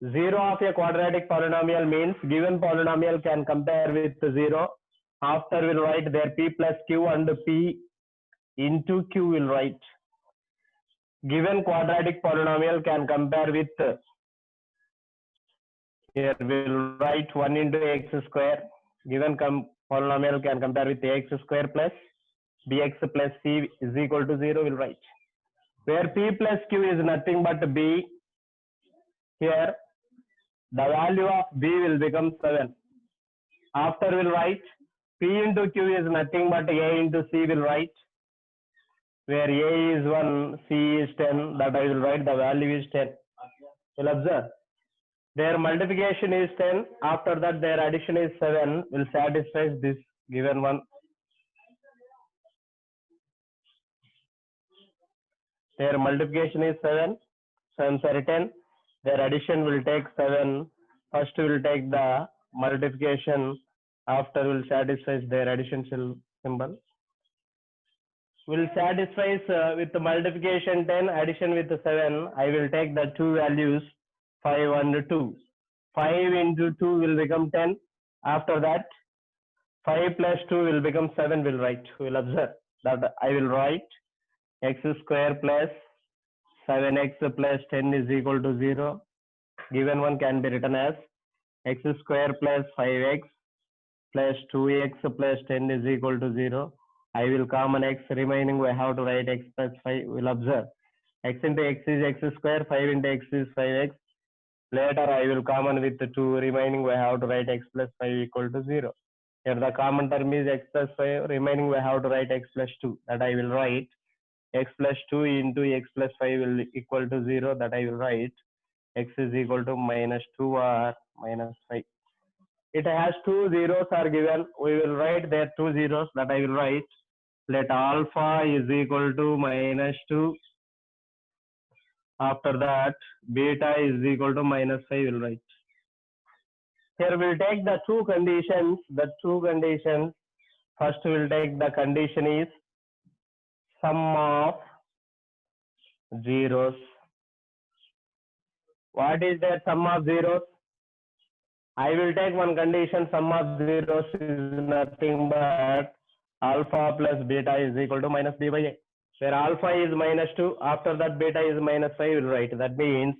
Zero of a quadratic polynomial means given polynomial can compare with zero. After we'll write there p plus q and p into q will write. Given quadratic polynomial can compare with, here we'll write 1 into x square. Given polynomial can compare with x square plus bx plus c is equal to 0 will write. Where p plus q is nothing but b, here the value of b will become 7. After we'll write p into q is nothing but a into c will write. Where a is 1, c is 10, that I will write the value is 10. You'll observe. Their multiplication is 10, after that their addition is 7, will satisfy this given one. Their multiplication is 7, 7 are 10, their addition will take 7. First will take the multiplication, after will satisfy their addition symbol. Will satisfy with the multiplication 10, addition with 7. I will take the two values 5 and 2. 5 into 2 will become 10. After that 5 plus 2 will become 7 will write. We will observe that I will write x square plus 7x plus 10 is equal to 0. Given one can be written as x square plus 5x plus 2x plus 10 is equal to 0. I will common x, remaining we have to write x plus 5. We will observe x into x is x square, 5 into x is 5x. Later I will common with 2, remaining we have to write x plus 5 equal to 0. Here the common term is x plus 5, remaining we have to write x plus 2. That I will write x plus 2 into x plus 5 will equal to 0. That I will write x is equal to minus 2 or minus 5. It has two zeros are given. We will write there two zeros, that I will write. Let alpha is equal to minus 2. After that beta is equal to minus 5 will write. Here we'll take the two conditions. The two conditions. First we'll take the condition is sum of zeros. What is that sum of zeros? I will take one condition, sum of zeros is nothing but alpha plus beta is equal to minus b by a. Where alpha is minus 2, after that beta is minus 5 will write. That means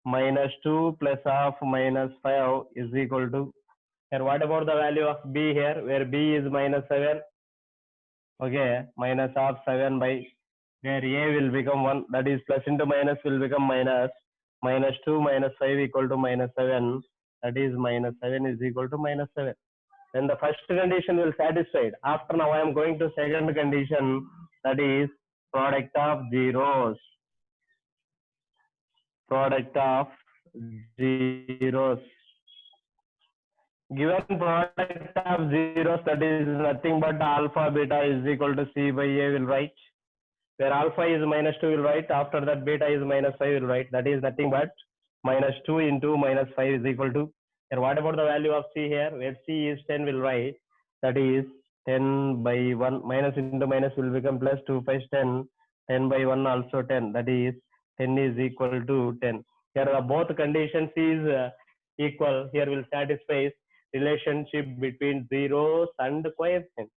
minus 2 plus of minus 5 is equal to, here what about the value of b here, where b is minus 7, okay, minus of 7 by, where a will become 1, that is plus into minus will become minus, minus 2 minus 5 equal to minus 7, that is minus 7 is equal to minus 7. Then the first condition will satisfied. After now I am going to second condition, that is product of zeros. Product of zeros. Given product of zeros, that is nothing but alpha beta is equal to c by a will write. Where alpha is minus 2 will write. After that beta is minus 5 will write. That is nothing but minus 2 into minus 5 is equal to. Here what about the value of c here? Where c is 10 will write. That is 10 by 1. Minus into minus will become plus, 2 5 10. 10 by 1 also 10. That is 10 is equal to 10. Here both conditions is equal. Here will satisfy relationship between zeros and coefficients.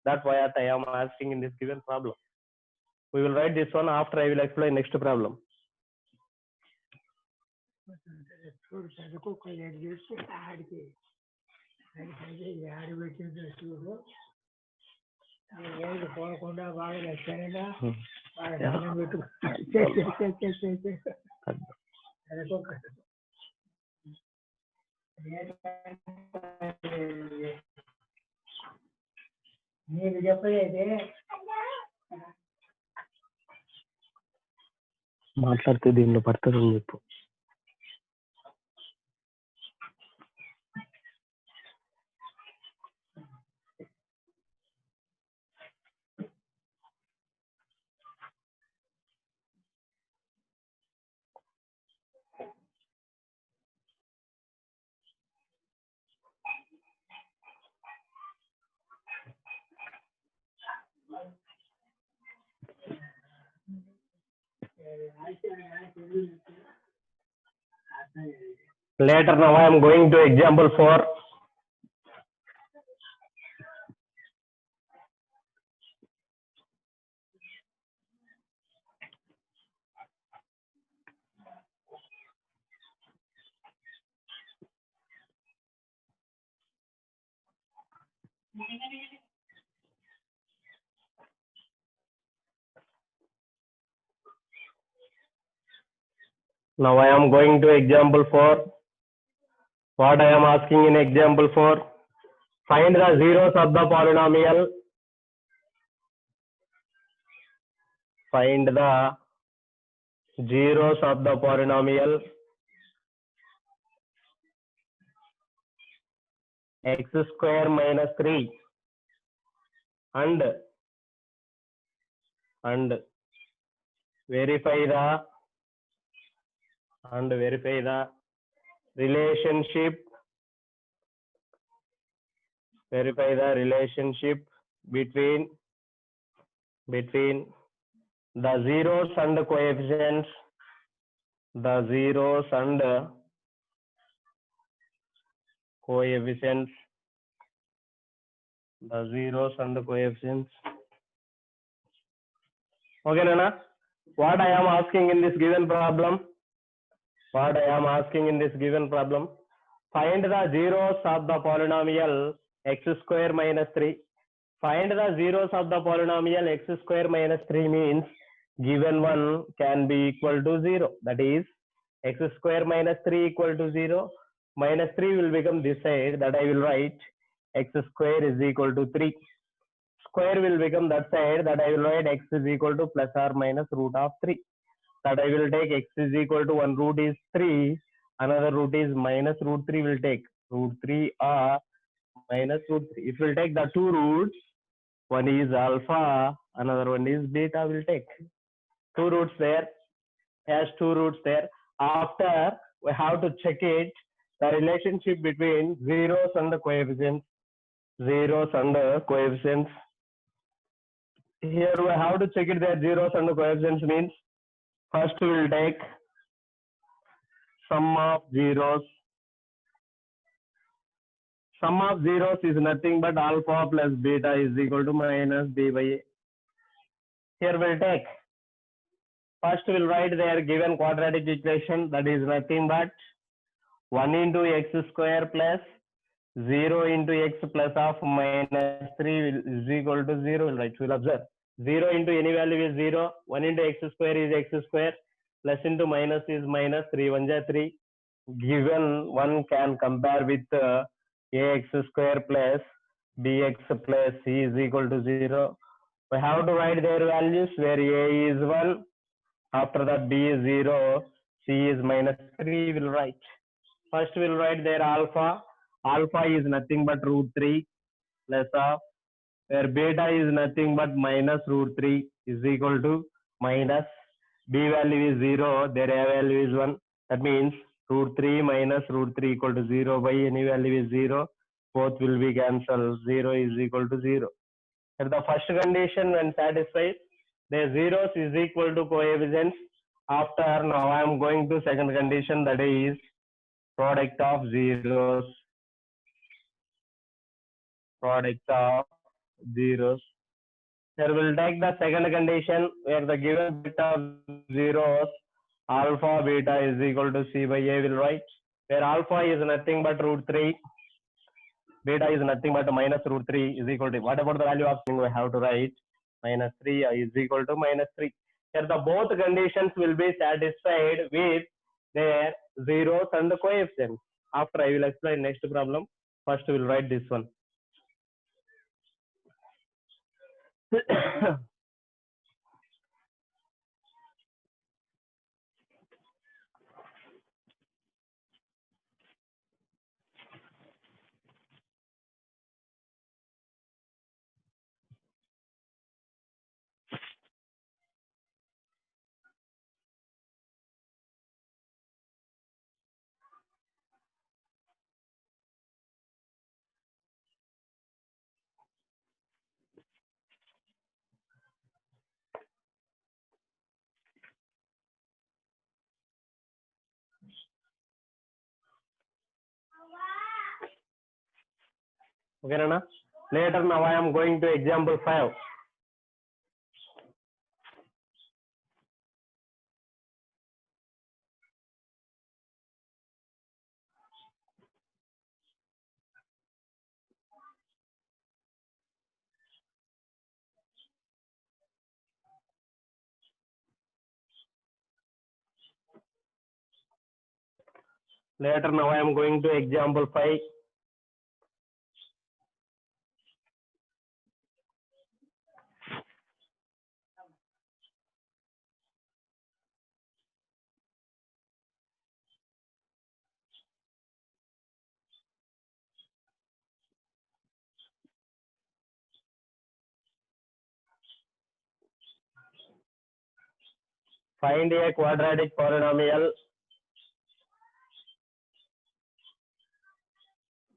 That's why I am asking in this given problem. We will write this one after I will explain next problem. మాట్లాడితే దీనిలో పడుతుందని చెప్పు. Later now I am going to example 4. Now I am going to example 4. What I am asking in example 4? Find the zeros of the polynomial. Find the zeros of the polynomial x square minus 3 and verify the relationship. Verify the relationship between the zeros and coefficients. The zeros and coefficients. The zeros and coefficients. Okay, Nana. What I am asking in this given problem? What I am asking in this given problem? Find the zeros of the polynomial x square minus 3. Find the zeros of the polynomial x square minus 3 means given one can be equal to 0. That is x square minus 3 equal to 0. Minus 3 will become this side, that I will write x square is equal to 3. Square will become that side, that I will write x is equal to plus or minus root of 3. That I will take x is equal to one root is 3, another root is minus root 3 will take root 3 or minus root 3. If we will take the two roots, one is alpha, another one is beta will take. Two roots there, has two roots there. After we have to check it, the relationship between zeros and the coefficients. Zeros and the coefficients. Here we have to check it that zeros and the coefficients means first we will take sum of zeros. Sum of zeros is nothing but alpha plus beta is equal to minus b by a. Here we'll take, first we'll write their given quadratic equation, that is nothing but 1 into x square plus 0 into x plus of minus 3 is equal to 0. Right, we'll observe 0 into any value is 0, 1 into x square is x square, plus into minus is minus, 3 1 is 3. Given one can compare with ax square plus bx plus c is equal to 0. We have to write their values where a is 1, after that b is 0, c is minus 3 will write. First we'll write their alpha. Alpha is nothing but root 3 plus of, where beta is nothing but minus root 3 is equal to minus, b value is 0, their a value is 1. That means root 3 minus root 3 equal to 0 by any value is 0. Both will be cancelled. 0 is equal to 0. If the first condition when satisfied, the zeros is equal to coefficients. After now I am going to second condition, that is product of zeros. Product of zeros. Here we'll take the second condition where the given bit of zeros alpha beta is equal to c by a will write, where alpha is nothing but root 3, beta is nothing but minus root 3 is equal to, what about the value of thing we have to write minus 3 is equal to minus 3. Here the both conditions will be satisfied with their zeros and the coefficients. After I will explain next problem. First we will write this one. Okay, Nana? Later now I am going to example 5. Later now I am going to example 5. Find a quadratic polynomial.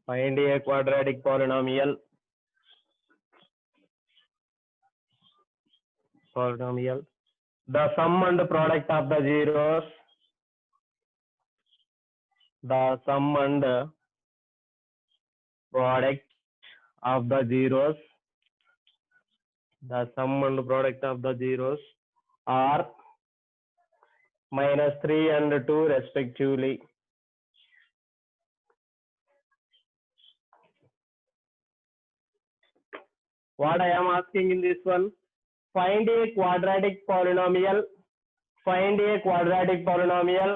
Find a quadratic polynomial. The sum and product of the zeros. The sum and product of the zeros. The sum and product of the zeros are -3 and 2 respectively. What I am asking in this one, find a quadratic polynomial. Find a quadratic polynomial.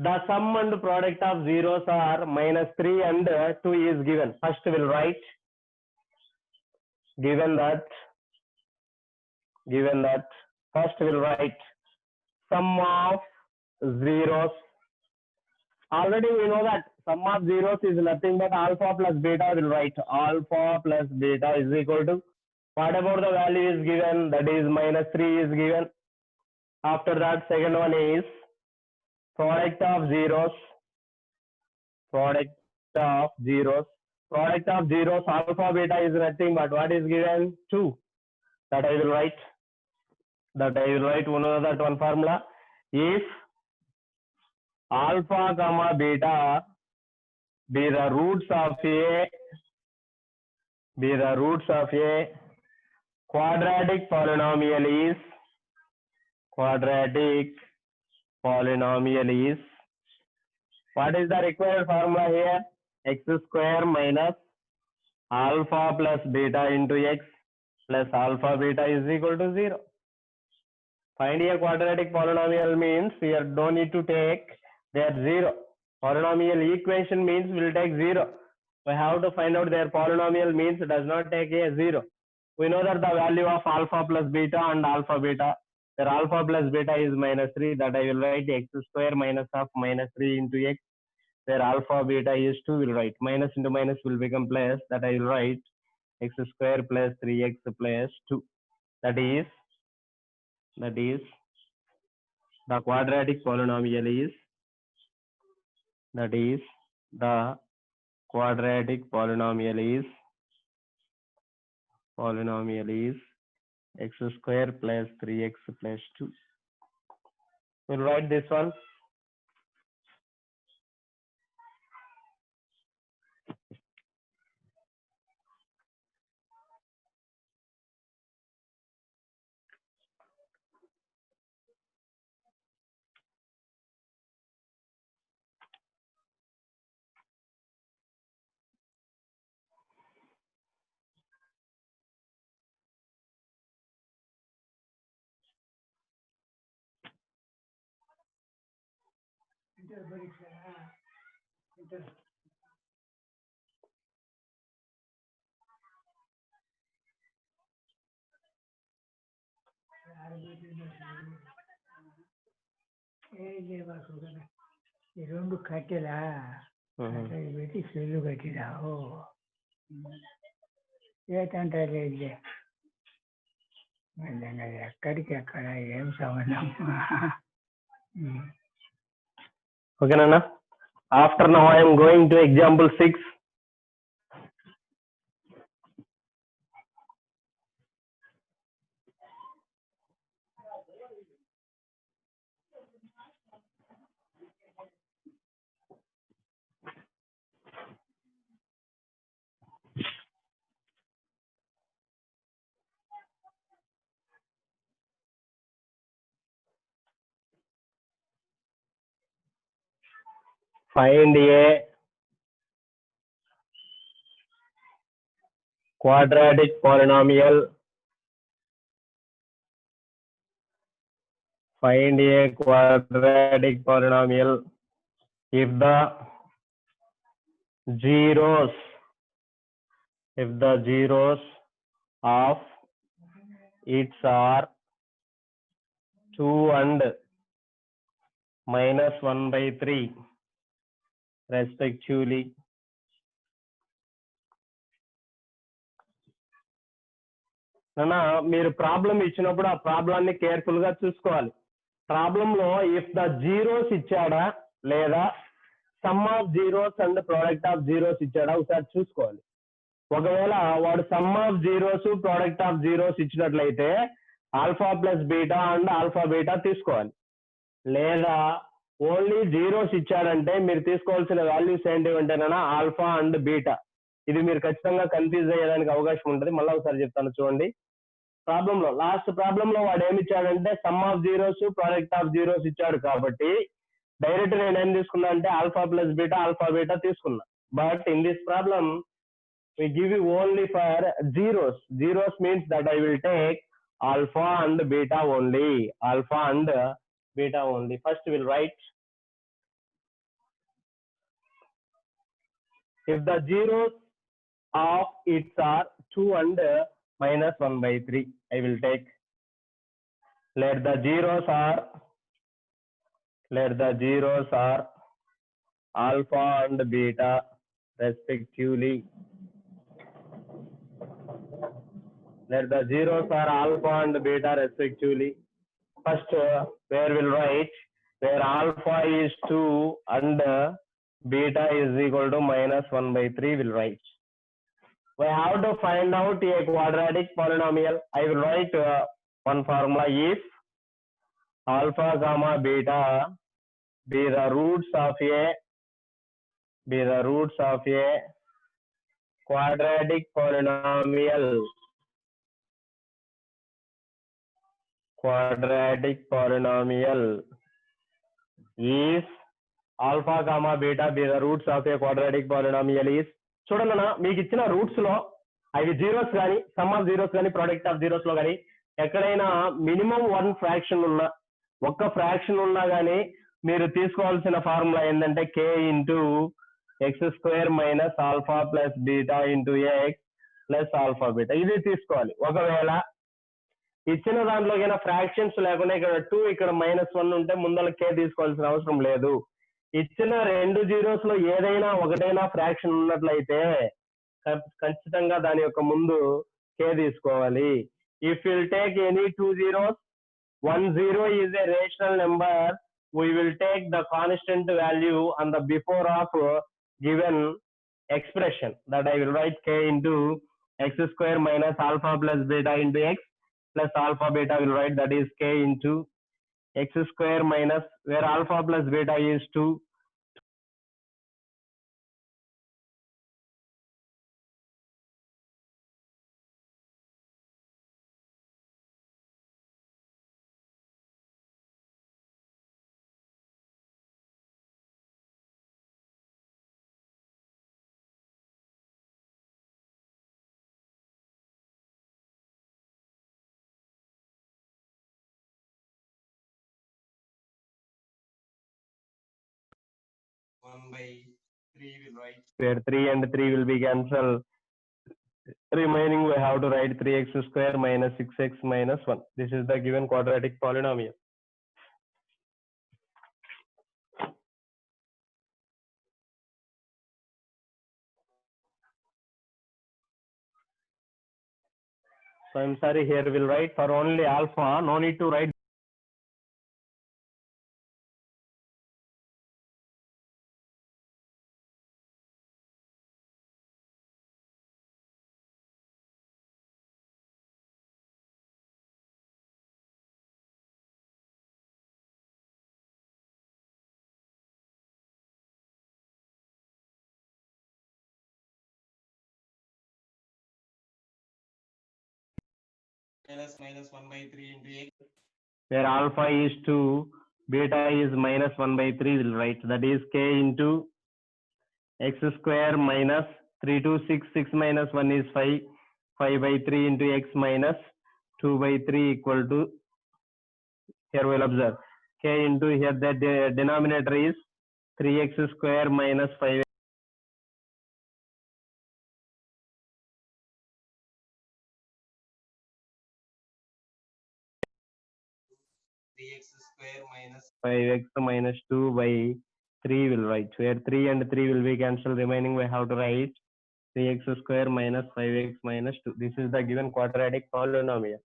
The sum and product of zeros are -3 and 2 is given. First we'll write, given that, first we'll write sum of zeros. Already we know that sum of zeros is nothing but alpha plus beta. Will write alpha plus beta is equal to, whatever the value is given, that is -3 is given. After that, second one is product of zeros. Product of zeros. Product of zeros, alpha beta is nothing but what is given? 2. That I will write. One formula. If alpha comma beta be the roots of a quadratic polynomial is what is the required formula here? X square minus alpha plus beta into x plus alpha beta is equal to 0. Find a quadratic polynomial means here don't need to take their 0. Polynomial equation means we'll take 0. We have to find out their polynomial means does not take a 0. We know that the value of alpha plus beta and alpha beta, their alpha plus beta is -3, that I will write x square minus of -3 into x. Their alpha beta is 2, will write minus into minus will become plus, that I will write x square plus 3x plus 2. That is the quadratic polynomial is, x square plus 3x plus 2. We'll write this one. ఈ రెండు కట్టెలా పెట్టి cell కట్టిరా ఓ ఏటంటారు మళ్ళీ ఎక్కడికి ఎక్కడ ఏం సంబంధం Okay, Nana. After now I am going to example 6. Find a quadratic polynomial. Find a quadratic polynomial if the zeros of its are 2 and minus 1 by 3 respectively. నాన్న మీరు ప్రాబ్లం ఇచ్చినప్పుడు ఆ ప్రాబ్లాన్ని కేర్ఫుల్ గా చూసుకోవాలి. ప్రాబ్లంలో ఇఫ్ ద జీరోస్ ఇచ్చాడా లేదా sum of zeros and product of zeros ఇచ్చాడా ఒకసారి చూసుకోవాలి. ఒకవేళ వాడు sum of zeros product of zeros ఇచ్చినట్లయితే alpha plus beta and alpha beta తీసుకోవాలి. లేదా ఓన్లీ జీరోస్ ఇచ్చాడంటే మీరు తీసుకోవాల్సిన వాల్యూస్ ఏంటివంటేనా ఆల్ఫా అండ్ బీటా. ఇది మీరు ఖచ్చితంగా కన్ఫ్యూజ్ అయ్యేదానికి అవకాశం ఉంటుంది. మళ్ళీ ఒకసారి చెప్తాను చూడండి. ప్రాబ్లంలో లాస్ట్ ప్రాబ్లంలో వాడు ఏమి ఇచ్చాడంటే some of zeros product of zeros ఇచ్చాడు కాబట్టి డైరెక్ట్ నేను ఏం తీసుకున్నా అంటే ఆల్ఫా ప్లస్ బీటా తీసుకున్నా. But in this problem we give you only for zeros. Zeros means that I will take alpha and beta only. First we'll write if the zeros of its are 2 and minus 1 by 3. I will take let the zeros are alpha and beta respectively. Let the zeros are alpha and beta respectively. First, where we'll write where alpha is 2 and beta is equal to minus 1 by 3 will write. We have to find out a quadratic polynomial. I will write one formula if alpha comma beta be the roots of a quadratic polynomial. If alpha comma beta be the roots of a quadratic polynomial is చూడండి మీకు ఇచ్చిన roots లో అవి zeros కానీ some of zeros కానీ product of zeros లో కానీ ఎక్కడైనా మినిమం ఒక్క ఫ్రాక్షన్ ఉన్నా కానీ మీరు తీసుకోవాల్సిన ఫార్ములా ఏంటంటే k into X square minus alpha plus beta into X plus alpha beta ఇది తీసుకోవాలి. ఒకవేళ ఇచ్చిన దాంట్లోకైనా ఫ్రాక్షన్స్ లేకుండా ఇక్కడ 2 ఇక్కడ -1 ఉంటే ముందర k తీసుకోవాల్సిన అవసరం లేదు. ఇచ్చిన రెండు జీరోస్ లో ఏదైనా ఒకటైనా ఫ్రాక్షన్ ఉన్నట్లయితే ఖచ్చితంగా దాని యొక్క ముందు k తీసుకోవాలి. If will take any 2 zeros, 1 zero is a rational number, we will take the constant value on the before of given expression, that I will write k into x square minus alpha plus beta into x plus alpha beta will write that is k into x square minus where alpha plus beta is 2 1 by 3 will write where 3 and 3 will be cancelled. Remaining we have to write 3x square minus 6x minus 1. This is the given quadratic polynomial. So I'm sorry, here we'll write for only alpha, no need to write minus 1 by 3 into x where alpha is 2 beta is minus 1 by 3 will write, that is k into x square minus 3 to 6, 6 minus 1 is 5, 5 by 3 into x minus 2 by 3 equal to, here we'll observe, k into here the denominator is 3x square minus 5. Square minus 5x minus 2 by 3 will write, where 3 and 3 will be cancelled, remaining we have to write 3x square minus 5x minus 2. This is the given quadratic polynomial.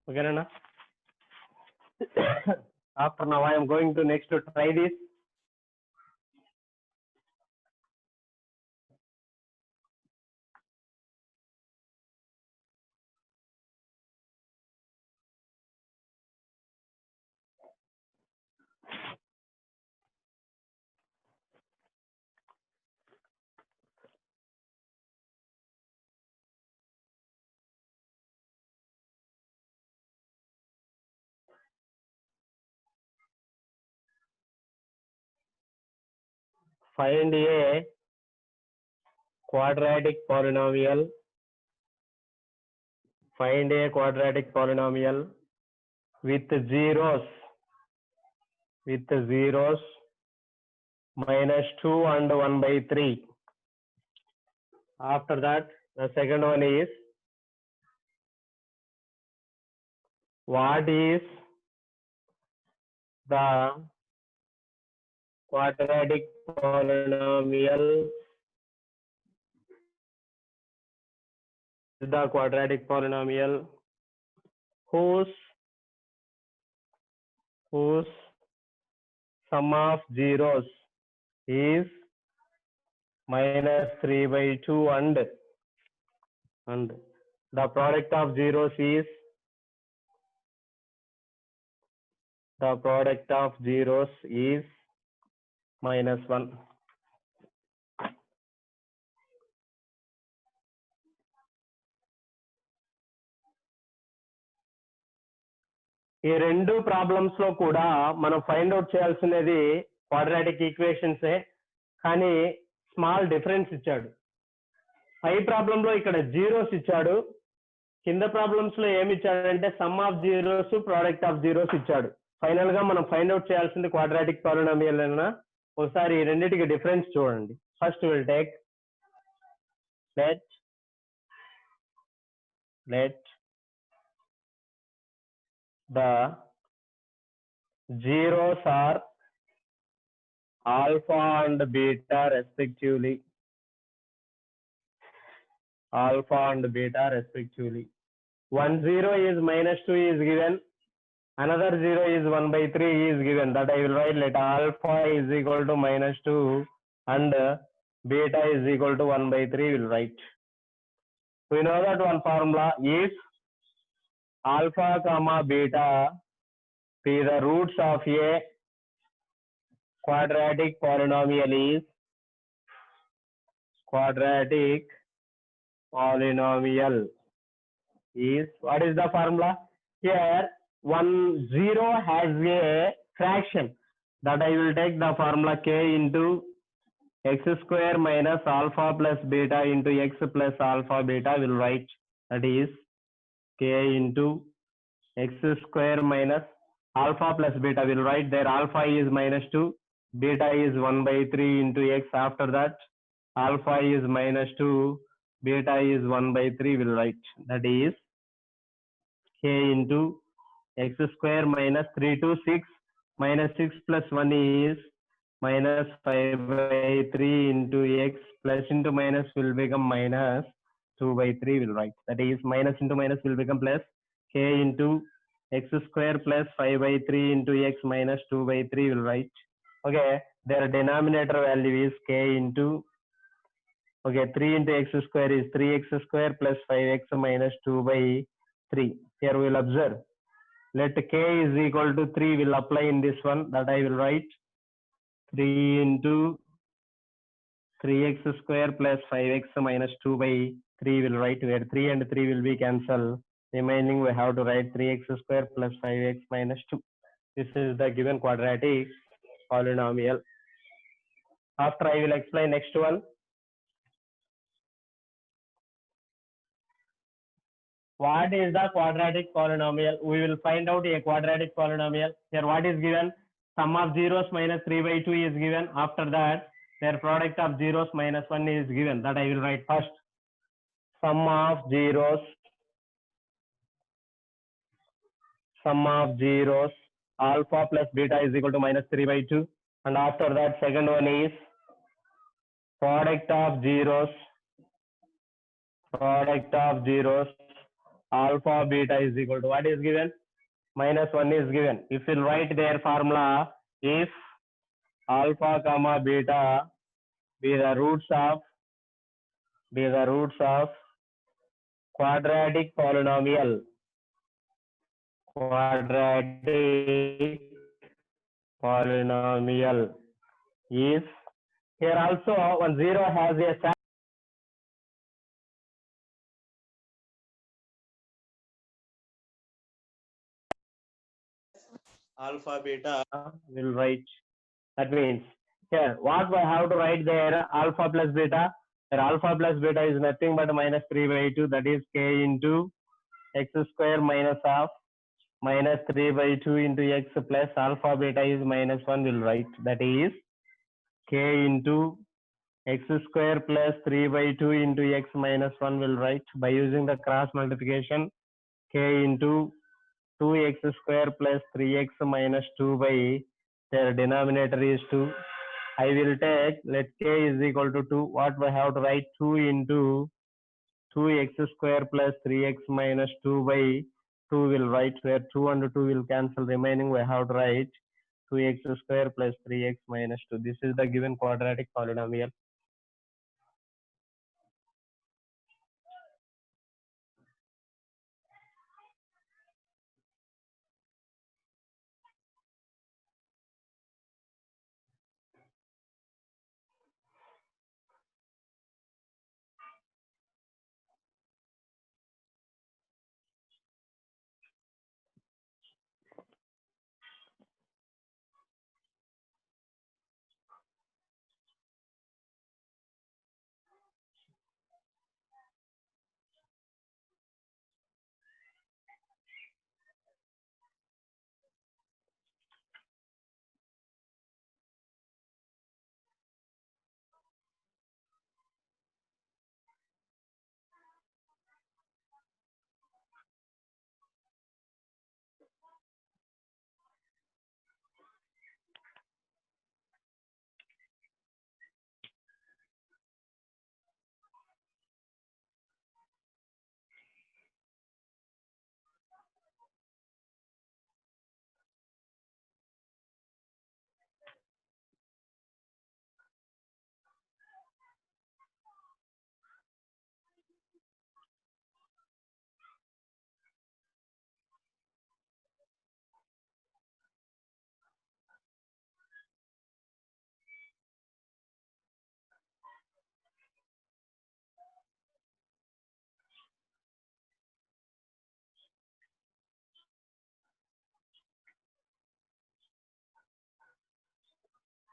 Okay, Nana? After now, I am going to next to try this. Find a quadratic polynomial. Find a quadratic polynomial with zeros minus 2 and 1 by 3. After that, the second one is, what is the quadratic polynomial? The quadratic polynomial whose sum of zeros is minus 3 by 2 and the product of zeros is minus 1. ఈ రెండు problems లో కూడా మనం find out చేయాల్సినది quadratic equations, కానీ small difference ఇచ్చాడు. పై problem లో ఇక్కడ zeros ఇచ్చాడు, కింద ప్రాబ్లమ్స్ లో ఏమి ఇచ్చాడంటే some of zeros, product of zeros ఇచ్చాడు. ఫైనల్ గా మనం ఫైండ్ అవుట్ చేయాల్సింది క్వాడ్రాటిక్ పాలినామియల్ అయినా. ఒకసారి ఈ రెండింటికి డిఫరెన్స్ చూడండి. First will take let the zeros are alpha and beta respectively. One zero is minus 2 is given, another 0 is 1 by 3 is given. That I will write, let alpha is equal to minus 2 and beta is equal to 1 by 3 will write. We know that one formula is alpha comma beta be the roots of a quadratic polynomial is what is the formula? Here 1 0 has a fraction, that I will take the formula k into x square minus alpha plus beta into x plus alpha beta will write, that is k into x square minus alpha plus beta will write, there alpha is minus 2, beta is 1 by 3 into x. After that alpha is minus 2, beta is 1 by 3 will write, that is k into x square minus 3 to 6 minus 6 plus 1 is minus 5 by 3 into x plus into minus will become minus 2 by 3 will write. That is minus into minus will become plus k into x square plus 5 by 3 into x minus 2 by 3 will write. Okay, their denominator value is k into, okay, 3 into x square is 3x square plus 5x minus 2 by 3. Here we will observe. Let k is equal to 3 will apply in this one, that I will write 3 into 3x square plus 5x minus 2 by 3 will write, where 3 and 3 will be cancelled. Remaining we have to write 3x square plus 5x minus 2. This is the given quadratic polynomial. After I will explain next one. What is the quadratic polynomial? We will find out a quadratic polynomial. Here what is given? Sum of zeros minus 3 by 2 is given. After that, their product of zeros minus 1 is given. That I will write first. Sum of zeros alpha plus beta is equal to minus 3 by 2. And after that, second one is product of zeros alpha beta is equal to what is given? Minus 1 is given. If you write their formula, if alpha comma beta be the roots of quadratic polynomial, is, here also one zero has a alpha beta will write. That means here what we have to write there, alpha plus beta. Here alpha plus beta is nothing but minus 3 by 2, that is k into x square minus of minus 3 by 2 into x plus alpha beta is minus 1 will write. That is k into x square plus 3 by 2 into x minus 1 will write. By using the cross multiplication, k into 2x square plus 3x minus 2 by, their denominator is 2. I will take, let k is equal to 2. What we have to write? 2 into 2x square plus 3x minus 2 by 2 will write, where 2 and 2 will cancel. Remaining we have to write 2x square plus 3x minus 2. This is the given quadratic polynomial.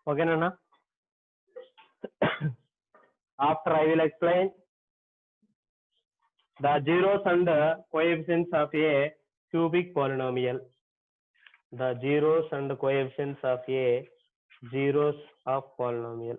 Okay, Nana? After I will explain the zeros and the coefficients of a cubic polynomial. The zeros and the coefficients of a zeros of polynomial.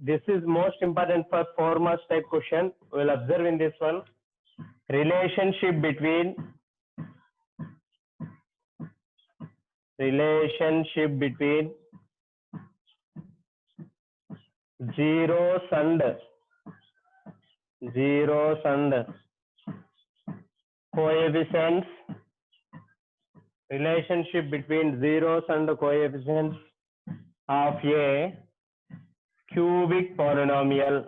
this is most important for 4 marks type question. We'll observe in this one relationship between zeros and coefficients. Relationship between zeros and coefficients of a cubic polynomial.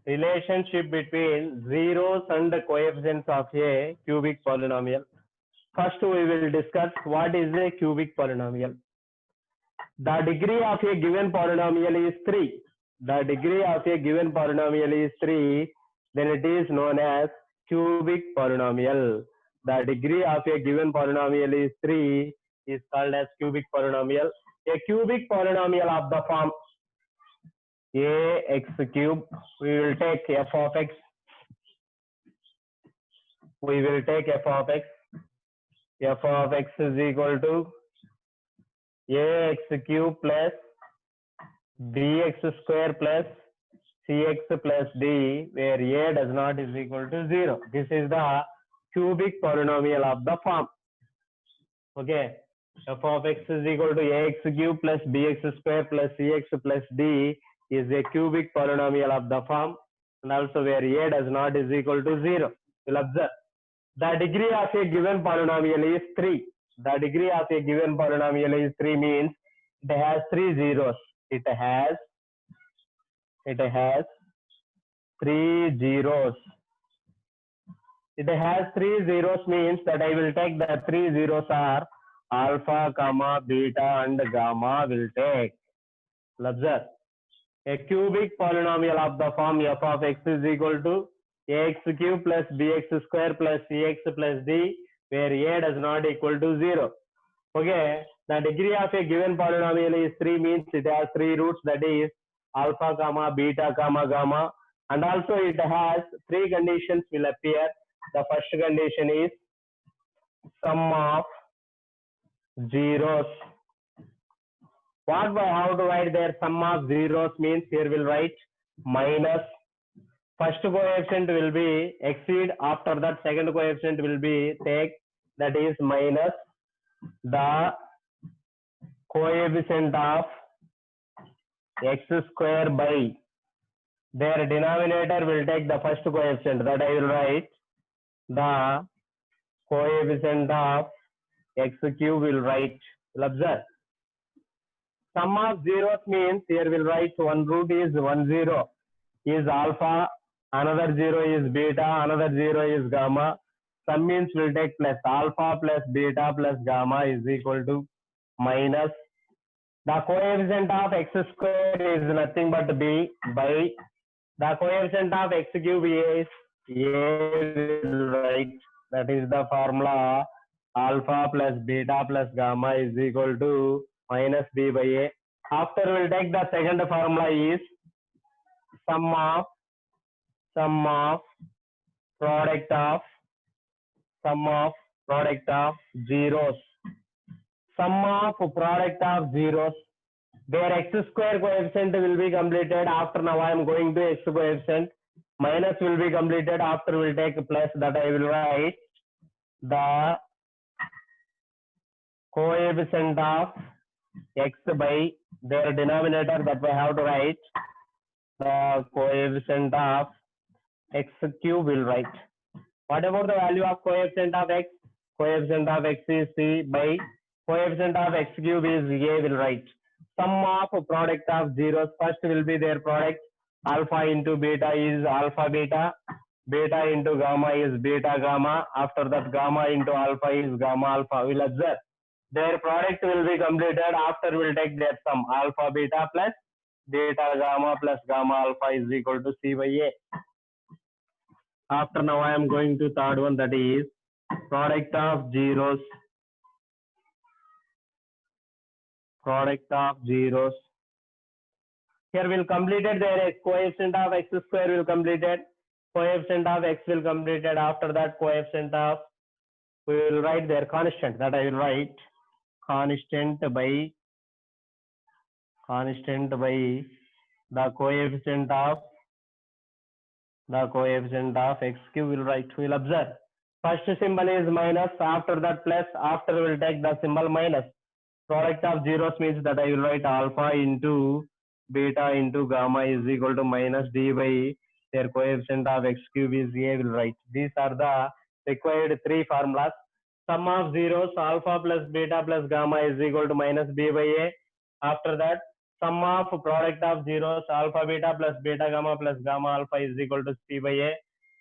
Relationship between zeros and the coefficients of a cubic polynomial. First, we will discuss what is a cubic polynomial. The degree of a given polynomial is 3. The degree of a given polynomial is 3, then it is known as cubic polynomial. The degree of a given polynomial is 3 is called as cubic polynomial. A cubic polynomial of the form ax cube, we will take f of x. We will take f of x. F of x is equal to ax cube plus bx square plus cx plus d, where a does not is equal to 0. This is the cubic polynomial of the form. Okay, f of x is equal to ax cube plus bx square plus cx plus d is a cubic polynomial of the form, and also where a does not is equal to 0. We'll observe the degree of a given polynomial is 3. The degree of a given polynomial is 3 means it has 3 zeros. It has 3 zeros. It has 3 zeros means that I will take the 3 zeros are alpha, comma, beta and gamma will take. Observe. A cubic polynomial of the form f of x is equal to ax cube plus bx square plus cx plus d, where a does not equal to 0. Okay, the degree of a given polynomial is 3 means it has 3 roots, that is alpha, comma, beta, comma, gamma, and also it has 3 conditions will appear. The first condition is sum of zeros. How to write their sum of zeros means here will write minus. First coefficient will be exceed, after that second coefficient will be take, that is minus the coefficient of x square by their denominator will take the first coefficient, that I will write the coefficient of x cube will write. Observe. Sum of zeros means here will write one root is 1 0 is alpha, another 0 is beta, another 0 is gamma. Sum means will take plus alpha plus beta plus gamma is equal to minus the coefficient of x square is nothing but b by the coefficient of x cube is a will write, that is the formula alpha plus beta plus gamma is equal to minus b by a. After we'll take the second formula is sum of product of zeros. Sum of product of zeros. Their x square coefficient will be completed. After now I am going to x coefficient. Minus will be completed. After we'll take plus, that I will write the coefficient of x by their denominator, that I have to write the coefficient of x cube will write. What about the value of coefficient of x? Coefficient of x is c by coefficient of x cube is a will write. Sum of product of zeros, first will be their product. Alpha into beta is alpha beta, beta into gamma is beta gamma, after that gamma into alpha is gamma alpha. We'll observe their product will be completed. After we'll take their sum, alpha beta plus beta gamma plus gamma alpha is equal to c by a. After now I am going to third one, that is product of zeros. Here will completed their coefficient of x square will completed, coefficient of x will completed, after that coefficient of we will write their constant, that I will write constant by the coefficient of x cube. Will write, we will observe first symbol is minus, after that plus, after we will take the symbol minus. Product of zeros means that I will write alpha into beta into gamma is equal to minus d by their coefficient of x cube is a. Will write, these are the required three formulas. Sum of zeros alpha plus beta plus gamma is equal to minus b by a. After that, sum of product of zeros alpha beta plus beta gamma plus gamma alpha is equal to c by a.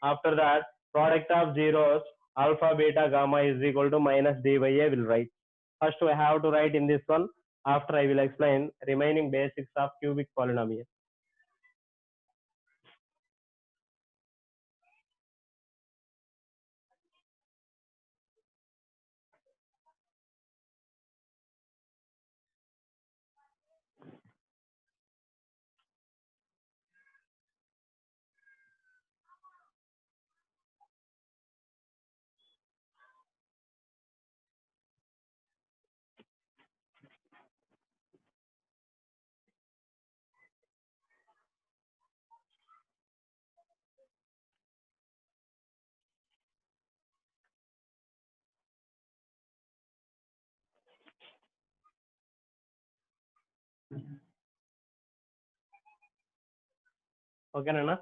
After that, product of zeros alpha beta gamma is equal to minus d by a. Will write. First we have to write in this one. After I will explain remaining basics of cubic polynomial. Okay, Nana?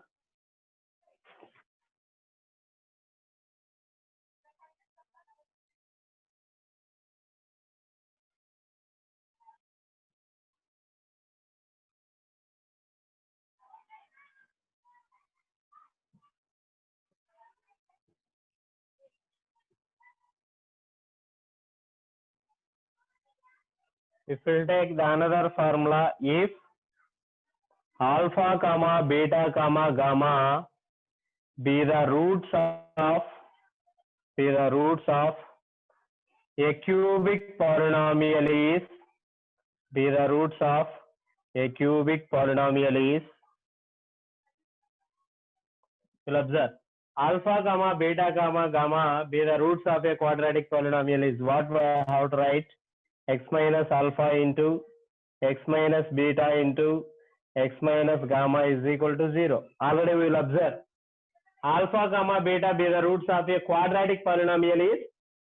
If we will take the another formula, if alpha comma beta comma gamma be the roots of a cubic polynomial is will observe alpha comma beta comma gamma be the roots of a quadratic polynomial is what we have to write, x minus alpha into x minus beta into x minus gamma is equal to 0. Already we will observe alpha comma beta be the roots of a quadratic polynomial is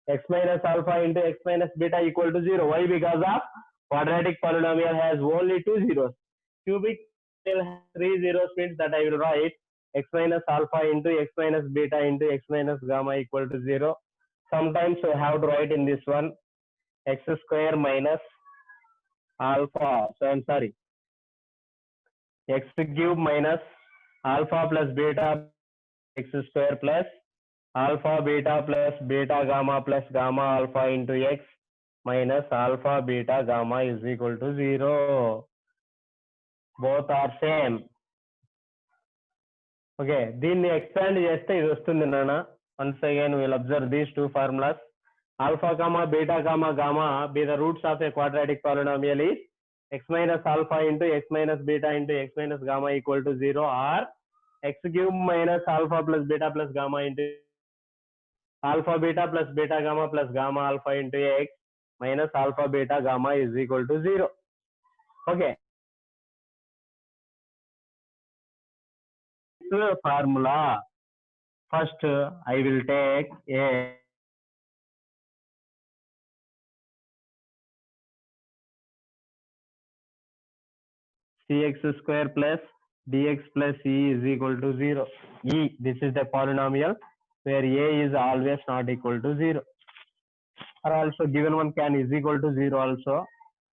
x minus alpha into x minus beta equal to 0. Why? Because of quadratic polynomial has only two zeros. Cubic will have three zeros means that I will write x minus alpha into x minus beta into x minus gamma equal to 0. Sometimes we have to write in this one x square minus alpha. So I'm sorry, x cube minus alpha plus beta x square plus alpha beta plus beta gamma plus gamma alpha into x minus alpha beta gamma is equal to 0. Both are same. Okay, దీన్ని expand చేస్తే ఇది వస్తుంది నాన్న. Once again we will observe these two formulas. Alpha comma beta comma gamma be the roots of a quadratic polynomial is x minus alpha into x minus beta into x minus gamma equal to 0, or x cube minus alpha plus beta plus gamma into alpha beta plus beta gamma plus gamma alpha into x minus alpha beta gamma is equal to 0. Okay. This formula, first I will take a cx square plus dx plus e is equal to 0. E, this is the polynomial where a is always not equal to 0. Or also given one can is equal to 0 also,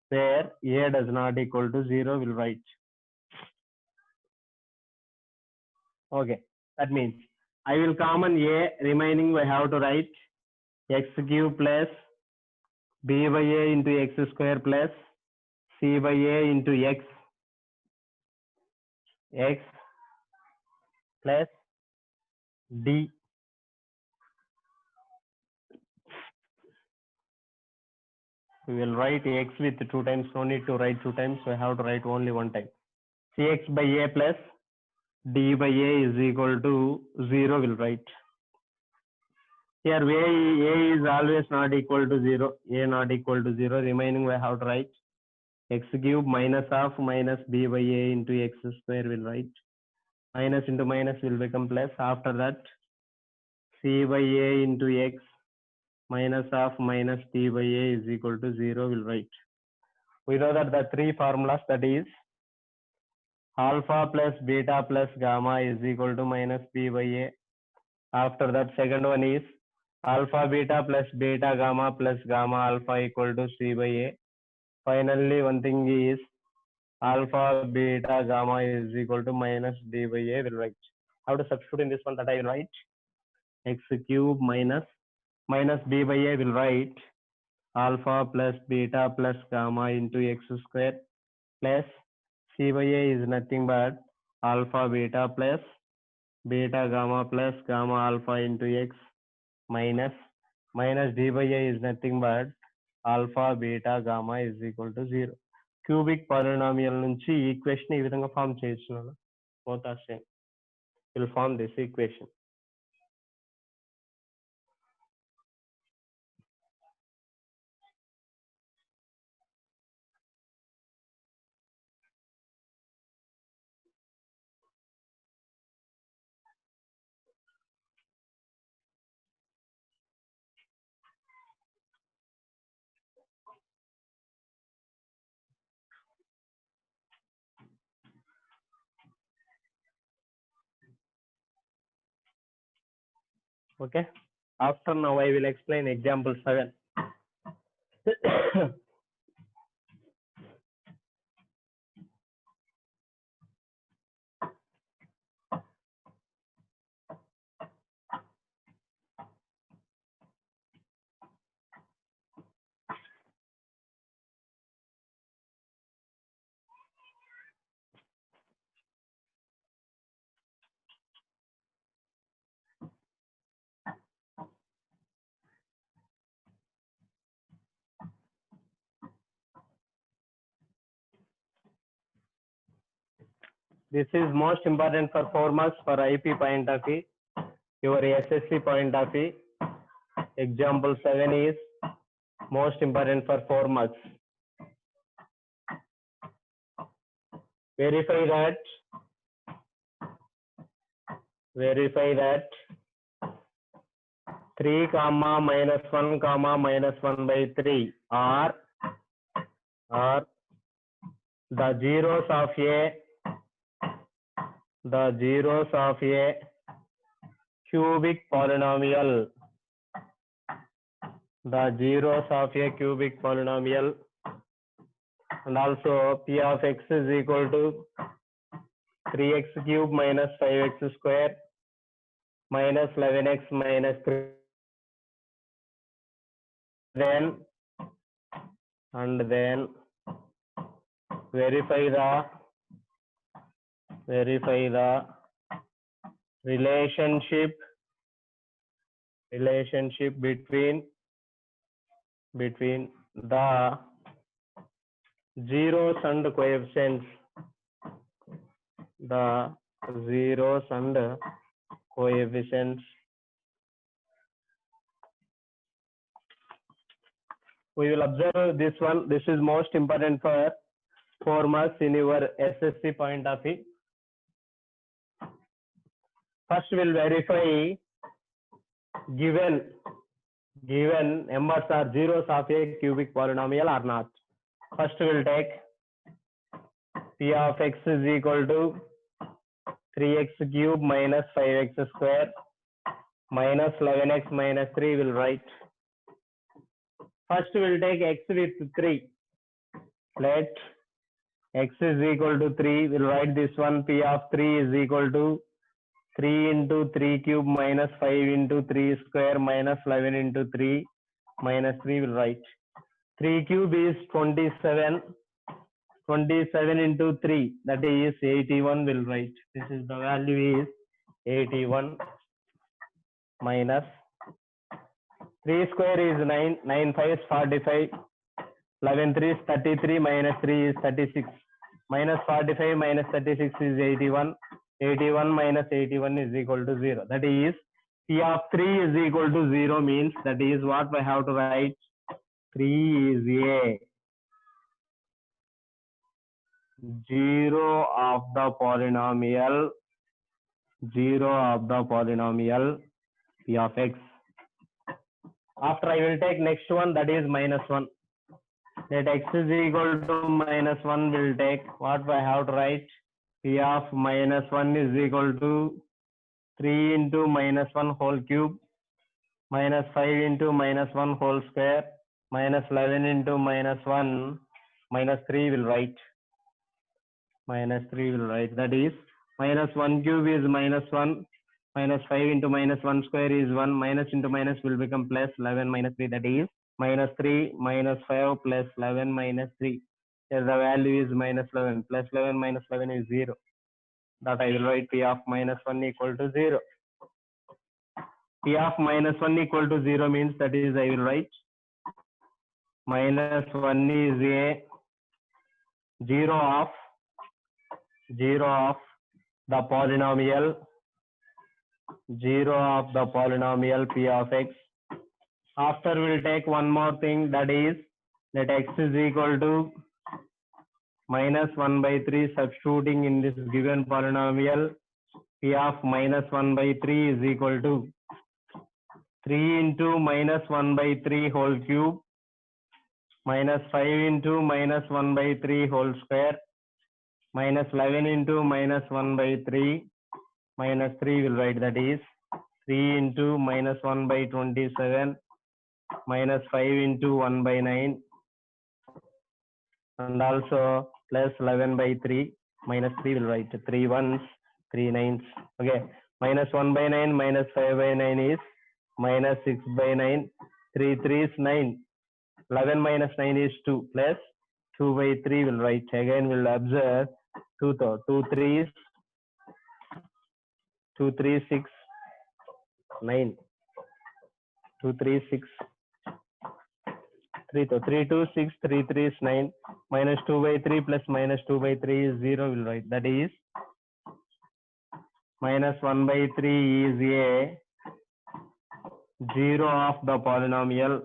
where a does not equal to 0 will write. Okay, that means I will common a, remaining we have to write x cube plus b by a into x square plus c by a into x plus d. We will write x with 2 times, no need to write 2 times, we have to write only 1 time. Cx by a plus d by a is equal to 0 will write. Here a is always not equal to 0. A not equal to 0. Remaining we have to write x cube minus of minus b by a into x square will write. Minus into minus will become plus. After that c by a into x minus of minus t by a is equal to 0 will write. We know that the three formulas, that is alpha plus beta plus gamma is equal to minus b by a. After that second one is alpha beta plus beta gamma plus gamma alpha equal to c by a. Finally one thing is alpha beta gamma is equal to minus d by a will write. How to substitute in this one, that I will write x cube minus b by a will write alpha plus beta plus gamma into x square plus c by a is nothing but alpha beta plus beta gamma plus gamma alpha into x minus d by a is nothing but alpha beta gamma is equal to 0. Cubic polynomial నుంచి equation ఈ విధంగా form చేస్తున్నాను. Both are same. Will form this equation. Okay. After now I will explain example 7. This is most important for 4 marks for IP point of view, your SSC point of view. Example 7 is most important for 4 marks. Verify that 3 comma minus 1 comma minus 1 by 3 are the zeros of a cubic polynomial. The zeros of a cubic polynomial, and also p of x is equal to 3x cube minus 5x square minus 11x minus 3. Then verify the relationship between the zeros and coefficients. The zeros and coefficients. We will observe this one. This is most important for 4 marks in your SSC point of view. First we'll verify given numbers are zeros of a cubic polynomial or not. First we'll take p of x is equal to 3x cube minus 5x square minus 11x minus 3 will write. First we'll take x with 3. Let x is equal to 3. We'll write this one. P of 3 is equal to 3 into 3 cube minus 5 into 3 square minus 11 into 3 minus 3 will write. 3 cube is 27. 27 into 3, that is 81 will write. This is the value is 81 minus 3 square is 9. 9 5 is 45. 11 3 is 33 minus 3 is 36. Minus 45 minus 36 is 81. 81 minus 81 is equal to 0. That is P of 3 is equal to 0 means that is what I have to write. 3 is a 0 of the polynomial P of x. After I will take next one, that is minus 1. Let x is equal to minus 1 will take what I have to write. P of minus 1 is equal to 3 into minus 1 whole cube minus 5 into minus 1 whole square minus 11 into minus 1 minus 3 will write. That is minus 1 cube is minus 1 minus 5 into minus 1 square is 1 minus into minus will become plus 11 minus 3, that is minus 3 minus 5 plus 11 minus 3. Here the value is minus 11 plus 11 minus 11 is 0. That I will write P of minus 1 equal to 0. P of minus 1 equal to 0 means that is I will write minus 1 is a 0 of the polynomial P of x. After we'll take one more thing, that is let x is equal to minus 1 by 3, substituting in this given polynomial. P of minus 1 by 3 is equal to 3 into minus 1 by 3 whole cube minus 5 into minus 1 by 3 whole square minus 11 into minus 1 by 3 minus 3 will write, that is 3 into minus 1 by 27 minus 5 into 1 by 9 and also plus 11 by 3 minus 3 will write 3 ones 3 nines. Okay, minus 1 by 9 minus 5 by 9 is minus 6 by 9, 3 3 is 9, 11 minus 9 is 2 plus 2 by 3 will write. Again we'll observe 2 3 is 6 9, 2 3 6 3 2 6, 3 3 is 9, minus 2 by 3 plus minus 2 by 3 is 0 will write, that is minus 1 by 3 is a 0 of the polynomial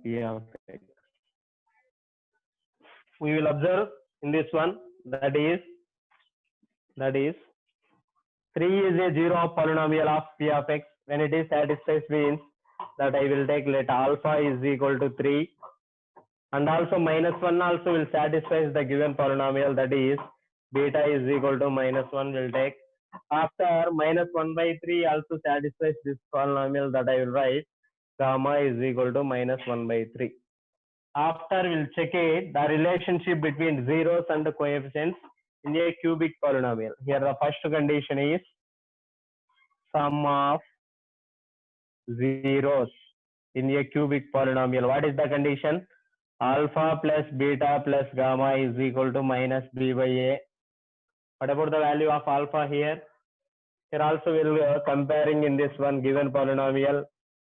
P of x. We will observe in this one, that is 3 is a 0 of polynomial of P of x. When it is satisfied means that I will take let alpha is equal to 3 and also minus 1 also will satisfy the given polynomial, that is beta is equal to minus 1 will take. After minus 1 by 3 also satisfies this polynomial, that I will write gamma is equal to minus 1 by 3. After we'll check it the relationship between zeros and the coefficients in a cubic polynomial. Here the first condition is sum of zeros in a cubic polynomial. What is the condition? Alpha plus beta plus gamma is equal to minus b by a. What about the value of alpha here? Here also we will comparing in this one given polynomial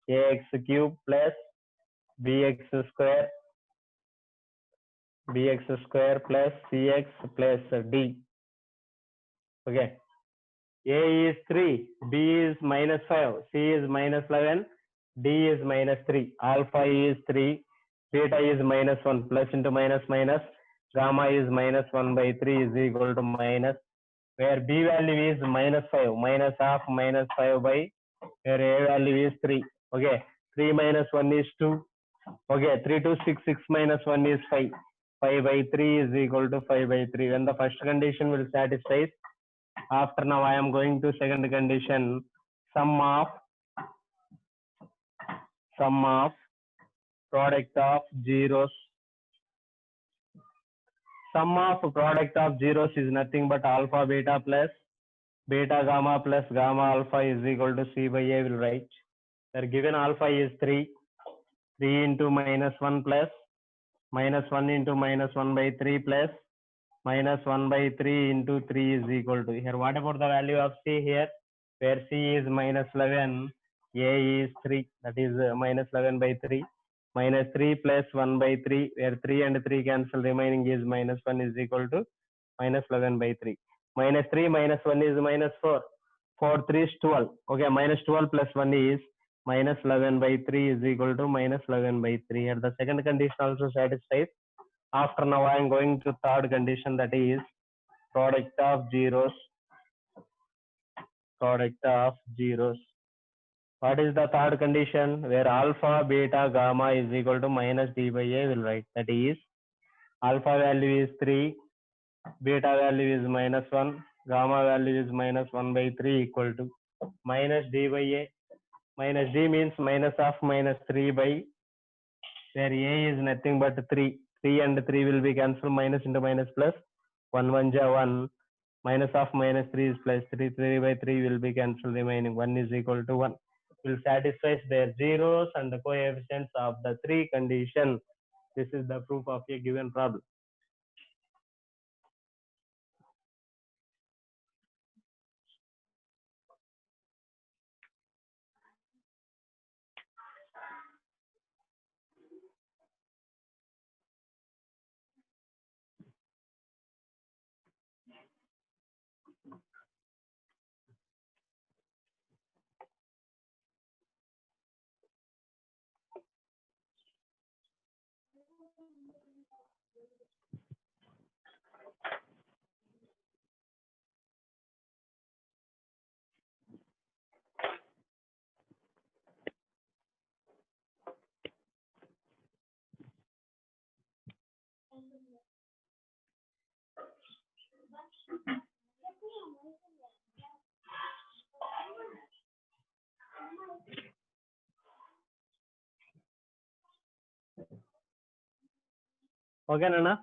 ax cube plus bx square plus cx plus d. Okay. A is 3, B is minus 5, C is minus 11, D is minus 3. Alpha is 3, beta is minus 1, plus into minus minus, gamma is minus 1 by 3 is equal to minus, where B value is minus 5, minus half minus 5 by, where A value is 3. Okay, 3 minus 1 is 2. Okay, 3 to 6, 6 minus 1 is 5. 5 by 3 is equal to 5 by 3. When the first condition will satisfy, after now I am going to second condition, sum of product of zeros. Sum of product of zeros is nothing but alpha beta plus beta gamma plus gamma alpha is equal to C by A will write. There given alpha is 3 into minus 1 plus minus 1 into minus 1 by 3 plus minus 1 by 3 into 3 is equal to, here what about the value of C here, where C is minus 11, A is 3, that is minus 11 by 3, minus 3 plus 1 by 3, where 3 and 3 cancel, remaining is minus 1 is equal to minus 11 by 3. minus 3 minus 1 is minus 4. 4 3 is 12. Okay, minus 12 plus 1 is minus 11 by 3 is equal to minus 11 by 3. Here the second condition also satisfies. After now I am going to third condition, that is product of zeros. Product of zeros. What is the third condition? Where alpha, beta, gamma is equal to minus d by a, will write. That is alpha value is 3, beta value is minus 1, gamma value is minus 1 by 3 equal to minus d by a. Minus d means minus of minus 3 by, where a is nothing but 3. 3 and 3 will be cancelled, minus into minus plus. 1 1 ja 1. Minus of minus 3 is plus 3. 3 by 3 will be cancelled, remaining 1 is equal to 1. Will satisfy their zeros and the coefficients of the three conditions. This is the proof of a given problem. Okay, Nana?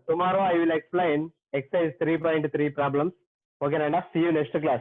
Tomorrow I will explain exercise 3.3 problems. Okay, Nana? See you next class.